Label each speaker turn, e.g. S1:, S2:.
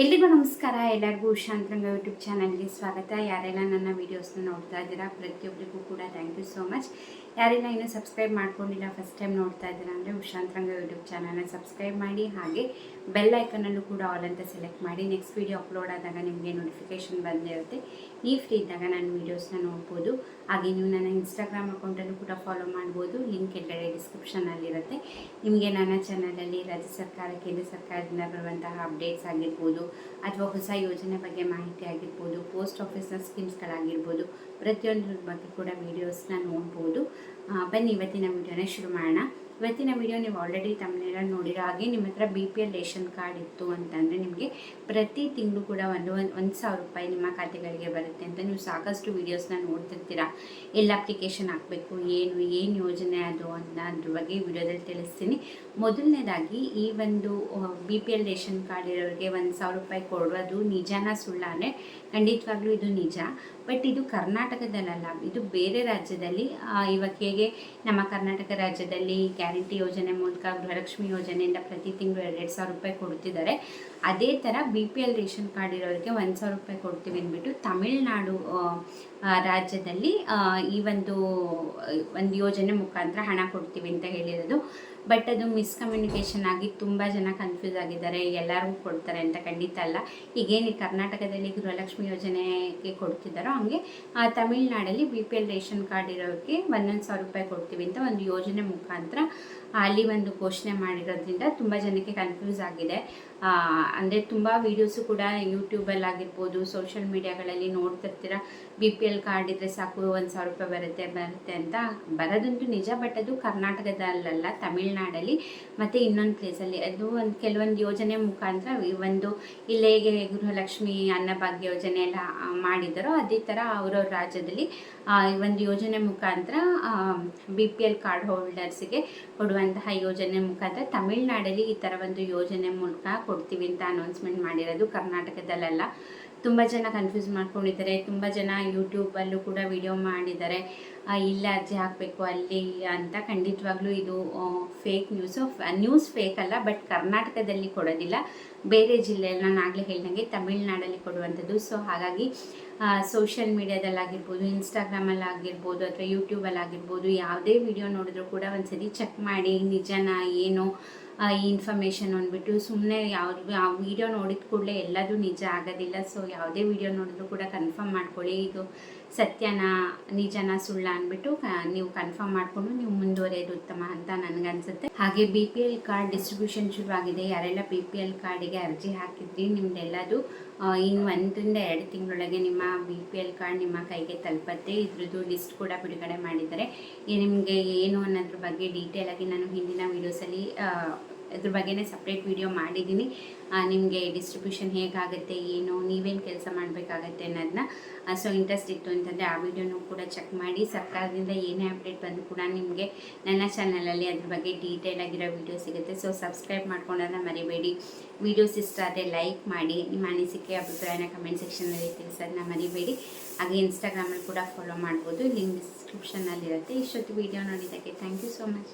S1: ಎಲ್ರಿಗೂ ನಮಸ್ಕಾರ. ಎಲ್ಲರಿಗೂ ಉಷಾಂತರಂಗ ಯೂಟ್ಯೂಬ್ ಚಾನಲ್ಗೆ ಸ್ವಾಗತ. ಯಾರೆಲ್ಲ ನನ್ನ ವೀಡಿಯೋಸ್ನ ನೋಡ್ತಾ ಇದ್ದೀರಾ ಪ್ರತಿಯೊಬ್ಬರಿಗೂ ಕೂಡ ಥ್ಯಾಂಕ್ ಯು ಸೋ ಮಚ್. ಯಾರೆಲ್ಲ ಇನ್ನೂ ಸಬ್ಸ್ಕ್ರೈಬ್ ಮಾಡ್ಕೊಂಡಿಲ್ಲ, ಫಸ್ಟ್ ಟೈಮ್ ನೋಡ್ತಾ ಇದ್ದೀರಾ ಅಂದರೆ ಉಷಾಂತರಂಗ ಯೂಟ್ಯೂಬ್ ಚಾನಲ್ನ ಸಬ್ಸ್ಕ್ರೈಬ್ ಮಾಡಿ, ಹಾಗೆ ಬೆಲ್ ಐಕನಲ್ಲೂ ಕೂಡ ಆಲ್ ಅಂತ ಸೆಲೆಕ್ಟ್ ಮಾಡಿ. ನೆಕ್ಸ್ಟ್ ವೀಡಿಯೋ ಅಪ್ಲೋಡ್ ಆದಾಗ ನಿಮಗೆ ನೋಟಿಫಿಕೇಷನ್ ಬಂದಿರುತ್ತೆ. ನೀವು ಫ್ರೀ ಇದ್ದಾಗ ನನ್ನ ವೀಡಿಯೋಸ್ನ ನೋಡ್ಬೋದು. ಹಾಗೆ ನೀವು ನನ್ನ ಇನ್ಸ್ಟಾಗ್ರಾಮ್ ಅಕೌಂಟಲ್ಲೂ ಕೂಡ ಫಾಲೋ ಮಾಡ್ಬೋದು. ಲಿಂಕ್ ಎಲ್ಲೆಡೆ ಡಿಸ್ಕ್ರಿಪ್ಷನಲ್ಲಿರುತ್ತೆ. ನಿಮಗೆ ನನ್ನ ಚಾನಲಲ್ಲಿ ರಾಜ್ಯ ಸರ್ಕಾರ, ಕೇಂದ್ರ ಸರ್ಕಾರದಿಂದ ಬರುವಂತಹ ಅಪ್ಡೇಟ್ಸ್ ಆಗಿರ್ಬೋದು, ಅಥವಾ ಹೊಸ ಯೋಜನೆ ಬಗ್ಗೆ ಮಾಹಿತಿ ಆಗಿರ್ಬೋದು, ಪೋಸ್ಟ್ ಆಫೀಸ್ನ ಸ್ಕೀಮ್ಸ್ಗಳಾಗಿರ್ಬೋದು, ಪ್ರತಿಯೊಂದ್ರ ಬಗ್ಗೆ ಕೂಡ ವೀಡಿಯೋಸ್ನ ನೋಡ್ಬೋದು. ಬನ್ನಿ ಇವತ್ತಿನ ವೀಡಿಯೋನ ಶುರು ಮಾಡೋಣ. ಇವತ್ತಿನ ವಿಡಿಯೋ ನೀವು ಆಲ್ರೆಡಿ ತಮ್ಮನೆಲ್ಲ ನೋಡಿರೋ ಹಾಗೆ ನಿಮ್ಮ ಹತ್ರ BPL ರೇಷನ್ ಕಾರ್ಡ್ ಇತ್ತು ಅಂತಂದರೆ ನಿಮಗೆ ಪ್ರತಿ ತಿಂಗಳು ಕೂಡ 1,000 ರೂಪಾಯಿ ನಿಮ್ಮ ಖಾತೆಗಳಿಗೆ ಬರುತ್ತೆ ಅಂತ ನೀವು ಸಾಕಷ್ಟು ವೀಡಿಯೋಸ್ನ ನೋಡ್ತಿರ್ತೀರ. ಎಲ್ಲ ಅಪ್ಲಿಕೇಶನ್ ಹಾಕಬೇಕು, ಏನು ಯೋಜನೆ ಅದು ಅಂತ ಅದ್ರ ಬಗ್ಗೆ ವಿಡಿಯೋದಲ್ಲಿ ತಿಳಿಸ್ತೀನಿ. ಮೊದಲನೇದಾಗಿ ಈ ಒಂದು BPL ರೇಷನ್ ಕಾರ್ಡ್ ಇರೋರಿಗೆ 1,000 ರೂಪಾಯಿ ಕೊಡೋದು ನಿಜಾನ ಸುಳ್ಳಾನೆ? ಖಂಡಿತವಾಗ್ಲೂ ಇದು ನಿಜ. ಬಟ್ ಇದು ಕರ್ನಾಟಕದಲ್ಲ, ಇದು ಬೇರೆ ರಾಜ್ಯದಲ್ಲಿ. ಇವಾಗ ಹೇಗೆ ನಮ್ಮ ಕರ್ನಾಟಕ ರಾಜ್ಯದಲ್ಲಿ ಗ್ಯಾರಂಟಿ ಯೋಜನೆ ಮೂಲಕ ಗೃಹಲಕ್ಷ್ಮಿ ಯೋಜನೆಯಿಂದ ಪ್ರತಿ ತಿಂಗಳು 2,000 ರೂಪಾಯಿ ಕೊಡ್ತಿದ್ದಾರೆ, ಅದೇ ಥರ BPL ರೇಷನ್ ಕಾರ್ಡ್ ಇರೋರಿಗೆ 1,000 ರೂಪಾಯಿ ಕೊಡ್ತೀವಿ ಅಂದ್ಬಿಟ್ಟು ತಮಿಳುನಾಡು ರಾಜ್ಯದಲ್ಲಿ ಈ ಒಂದು ಯೋಜನೆ ಮುಖಾಂತರ ಹಣ ಕೊಡ್ತೀವಿ ಅಂತ ಹೇಳಿರೋದು. ಬಟ್ ಅದು ಮಿಸ್ಕಮ್ಯುನಿಕೇಷನ್ ಆಗಿ ತುಂಬ ಜನ ಕನ್ಫ್ಯೂಸ್ ಆಗಿದ್ದಾರೆ. ಎಲ್ಲರಿಗೂ ಕೊಡ್ತಾರೆ ಅಂತ ಖಂಡಿತ ಅಲ್ಲ. ಈಗೇನು ಗೃಹಲಕ್ಷ್ಮಿ ಯೋಜನೆಗೆ ಕೊಡ್ತಿದ್ದಾರೋ ಹಂಗೆ ತಮಿಳುನಾಡಲ್ಲಿ BPL ರೇಷನ್ ಕಾರ್ಡ್ ಇರೋರಿಗೆ 1,000 ರೂಪಾಯಿ ಕೊಡ್ತೀವಿ ಅಂತ ಒಂದು ಯೋಜನೆ ಮುಖಾಂತರ ಅಲ್ಲಿ ಒಂದು ಘೋಷಣೆ ಮಾಡಿರೋದ್ರಿಂದ ತುಂಬ ಜನಕ್ಕೆ ಕನ್ಫ್ಯೂಸ್ ಆಗಿದೆ. ಅಂದರೆ ತುಂಬ ವೀಡಿಯೋಸು ಕೂಡ ಯೂಟ್ಯೂಬಲ್ಲಿ ಆಗಿರ್ಬೋದು, ಸೋಷಿಯಲ್ ಮೀಡಿಯಾಗಳಲ್ಲಿ ನೋಡ್ತಿರ್ತೀರ. BPL ಕಾರ್ಡ್ ಇದ್ದರೆ ಸಾಕು 1,000 ರೂಪಾಯಿ ಬರುತ್ತೆ ಅಂತ. ಬರೋದಂತೂ ನಿಜ, ಬಟ್ ಅದು ಕರ್ನಾಟಕದಲ್ಲ, ತಮಿಳ್ನಾಡಲ್ಲಿ ಮತ್ತು ಇನ್ನೊಂದು ಪ್ಲೇಸಲ್ಲಿ. ಅದು ಕೆಲವೊಂದು ಯೋಜನೆ ಮುಖಾಂತರ ಒಂದು ಇಲ್ಲೇ ಗೃಹಲಕ್ಷ್ಮಿ ಅನ್ನಭಾಗ್ಯ ಯೋಜನೆ ಎಲ್ಲ ಮಾಡಿದ್ದಾರೋ ಅದೇ ಥರ ಅವರವ್ರ ರಾಜ್ಯದಲ್ಲಿ ಒಂದು ಯೋಜನೆ ಮುಖಾಂತರ BPL ಕಾರ್ಡ್ ಹೋಲ್ಡರ್ಸಿಗೆ ಕೊಡುವಂತಹ ಯೋಜನೆ ಮುಖಾಂತರ ತಮಿಳ್ನಾಡಲ್ಲಿ ಈ ಥರ ಒಂದು ಯೋಜನೆ ಮೂಲಕ ಕೊಡ್ತೀವಿ ಅಂತ ಅನೌನ್ಸ್ಮೆಂಟ್ ಮಾಡಿರೋದು, ಕರ್ನಾಟಕದಲ್ಲ. ತುಂಬ ಜನ ಕನ್ಫ್ಯೂಸ್ ಮಾಡ್ಕೊಂಡಿದ್ದಾರೆ. ತುಂಬ ಜನ ಯೂಟ್ಯೂಬಲ್ಲೂ ಕೂಡ ವಿಡಿಯೋ ಮಾಡಿದ್ದಾರೆ, ಇಲ್ಲ ಅರ್ಜಿ ಹಾಕಬೇಕು ಅಲ್ಲಿ ಅಂತ. ಖಂಡಿತವಾಗ್ಲೂ ಇದು ಫೇಕ್ ನ್ಯೂಸ್ ಫೇಕ್ ಅಲ್ಲ, ಬಟ್ ಕರ್ನಾಟಕದಲ್ಲಿ ಕೊಡೋದಿಲ್ಲ, ಬೇರೆ ಜಿಲ್ಲೆಯಲ್ಲಿ ನಾನು ಆಗಲೇ ಹೇಳಿದಂಗೆ ತಮಿಳ್ನಾಡಲ್ಲಿ ಕೊಡುವಂಥದ್ದು. ಸೊ ಹಾಗಾಗಿ ಸೋಷಿಯಲ್ ಮೀಡಿಯಾದಲ್ಲಾಗಿರ್ಬೋದು, ಇನ್ಸ್ಟಾಗ್ರಾಮಲ್ಲಾಗಿರ್ಬೋದು, ಅಥವಾ ಯೂಟ್ಯೂಬಲ್ಲಾಗಿರ್ಬೋದು, ಯಾವುದೇ ವಿಡಿಯೋ ನೋಡಿದ್ರೂ ಕೂಡ ಒಂದ್ಸರಿ ಚೆಕ್ ಮಾಡಿ ನಿಜನ ಏನು ಈ ಇನ್ಫಾರ್ಮೇಷನ್ ಅಂದ್ಬಿಟ್ಟು ಸುಮ್ಮನೆ ಯಾವ ವಿಡಿಯೋ ನೋಡಿದ ಕೂಡಲೇ ಎಲ್ಲದೂ ನಿಜ ಆಗೋದಿಲ್ಲ. ಸೊ ಯಾವುದೇ ವಿಡಿಯೋ ನೋಡಿದ್ರೂ ಕೂಡ ಕನ್ಫರ್ಮ್ ಮಾಡ್ಕೊಳ್ಳಿ, ಇದು ಸತ್ಯನಾ ನಿಜನಾ ಸುಳ್ಳ ಅಂದ್ಬಿಟ್ಟು ನೀವು ಕನ್ಫರ್ಮ್ ಮಾಡಿಕೊಂಡು ನೀವು ಮುಂದುವರಿಯೋದು ಉತ್ತಮ ಅಂತ ನನಗನ್ಸುತ್ತೆ. ಹಾಗೆ BPL ಕಾರ್ಡ್ ಡಿಸ್ಟ್ರಿಬ್ಯೂಷನ್ ಶುರುವಾಗಿದೆ. ಯಾರೆಲ್ಲ BPL ಕಾರ್ಡಿಗೆ ಅರ್ಜಿ ಹಾಕಿದ್ರಿ ನಿಮ್ದೆಲ್ಲದು ಇನ್ನು 1 ರಿಂದ 2 ತಿಂಗಳೊಳಗೆ ನಿಮ್ಮ BPL ಕಾರ್ಡ್ ನಿಮ್ಮ ಕೈಗೆ ತಲುಪತ್ತೆ. ಇದ್ರದ್ದು ಲಿಸ್ಟ್ ಕೂಡ ಬಿಡುಗಡೆ ಮಾಡಿದ್ದಾರೆ. ನಿಮಗೆ ಏನು ಅನ್ನೋದ್ರ ಬಗ್ಗೆ ಡೀಟೇಲ್ ಆಗಿ ನಾನು ಹಿಂದಿನ ವೀಡಿಯೋಸಲ್ಲಿ ಇದ್ರ ಬಗ್ಗೆನೇ ಸಪ್ರೇಟ್ ವಿಡಿಯೋ ಮಾಡಿದ್ದೀನಿ. ನಿಮಗೆ ಡಿಸ್ಟ್ರಿಬ್ಯೂಷನ್ ಹೇಗಾಗುತ್ತೆ, ಏನು ನೀವೇನು ಕೆಲಸ ಮಾಡಬೇಕಾಗತ್ತೆ ಅನ್ನೋದನ್ನ. ಸೊ ಇಂಟ್ರೆಸ್ಟ್ ಇತ್ತು ಅಂತಂದರೆ ಆ ವಿಡಿಯೋನೂ ಕೂಡ ಚೆಕ್ ಮಾಡಿ. ಸರ್ಕಾರದಿಂದ ಏನೇ ಅಪ್ಡೇಟ್ ಬಂದು ಕೂಡ ನಿಮಗೆ ನನ್ನ ಚಾನಲಲ್ಲಿ ಅದ್ರ ಬಗ್ಗೆ ಡೀಟೇಲ್ ಆಗಿರೋ ವಿಡಿಯೋ ಸಿಗುತ್ತೆ. ಸೊ ಸಬ್ಸ್ಕ್ರೈಬ್ ಮಾಡ್ಕೊಳ್ಳೋದನ್ನ ಮರಿಬೇಡಿ. ವಿಡಿಯೋಸ್ ಇಷ್ಟ ಆದರೆ ಲೈಕ್ ಮಾಡಿ, ನಿಮ್ಮ ಅನಿಸಿಕೆ ಅಭಿಪ್ರಾಯನ ಕಮೆಂಟ್ ಸೆಕ್ಷನಲ್ಲಿ ತಿಳಿಸೋದನ್ನ ಮರಿಬೇಡಿ. ಹಾಗೆ ಇನ್ಸ್ಟಾಗ್ರಾಮಲ್ಲಿ ಕೂಡ ಫಾಲೋ ಮಾಡ್ಬೋದು, ಲಿಂಕ್ ಡಿಸ್ಕ್ರಿಪ್ಷನ್ನಲ್ಲಿರುತ್ತೆ. ಇಷ್ಟೊತ್ತು ವಿಡಿಯೋ ನೋಡಿದ್ದಕ್ಕೆ ಥ್ಯಾಂಕ್ ಯು ಸೋ ಮಚ್.